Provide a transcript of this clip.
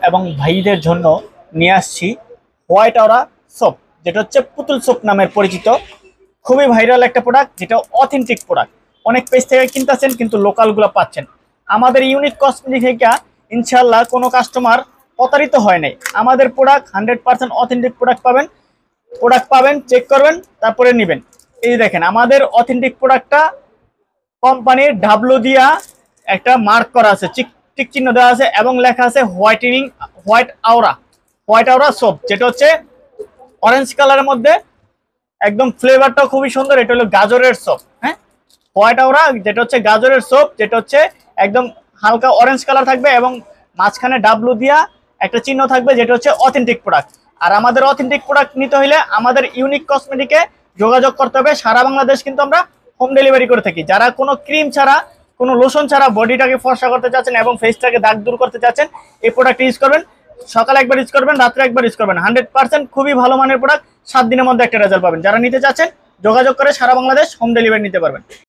এবং ভাইদের জন্য নিয়ে আসছি হোয়াইট অরা সোপ, যেটা হচ্ছে পুতুল সোপ নামের পরিচিত। খুবই ভাইরাল একটা প্রোডাক্ট, যেটা অথেন্টিক প্রোডাক্ট। অনেক পেজ থেকে কিনতেছেন কিন্তু লোকালগুলো পাচ্ছেন। আমাদের ইউনিক কসমেটিক থেকে ইনশাল্লাহ কোনো কাস্টমার প্রতারিত হয় নাই। আমাদের প্রোডাক্ট 100% অথেন্টিক প্রোডাক্ট পাবেন, চেক করবেন, তারপরে নেবেন। এই দেখেন আমাদের অথেন্টিক প্রোডাক্টটা কোম্পানির ডাব্লু দিয়া একটা মার্ক করা আছে, টিক চিহ্ন দেওয়া আছে এবং লেখা আছে হোয়াইট আওরা সোপ, যেটা হচ্ছে অরেঞ্জ কালারের মধ্যে। একদম ফ্লেভারটাও খুবই সুন্দর। এটা হলো গাজরের সোপ। হ্যাঁ, হোয়াইট আওরা যেটা হচ্ছে গাজরের সোপ, যেটা হচ্ছে একদম হালকা অরেঞ্জ কালার থাকবে এবং মাঝখানে ডাব্লু দিয়া একটা চিহ্ন থাকবে, যেটা হচ্ছে অথেন্টিক প্রোডাক্ট। আর আমাদের অথেন্টিক প্রোডাক্ট নিতে হলে আমাদের ইউনিক কসমেটিকে যোগাযোগ করতে হবে। সারা বাংলাদেশ কিন্তু আমরা হোম ডেলিভারি করে থাকি। যারা কোনো ক্রিম ছাড়া, কোনো লোশন ছাড়া বডিটাকে ফর্সা করতে চাচ্ছেন এবং ফেসটাকে দাগ দূর করতে চাচ্ছেন, এই প্রোডাক্ট ইউজ করবেন। সকালে একবার ইউজ করবেন, রাত্রে একবার ইউজ করবেন। 100% খুবই ভালো মানের প্রোডাক্ট। 7 দিনের মধ্যে একটা রেজাল্ট পাবেন। যারা নিতে চাচ্ছেন যোগাযোগ করে সারা বাংলাদেশ হোম ডেলিভারি নিতে পারবেন।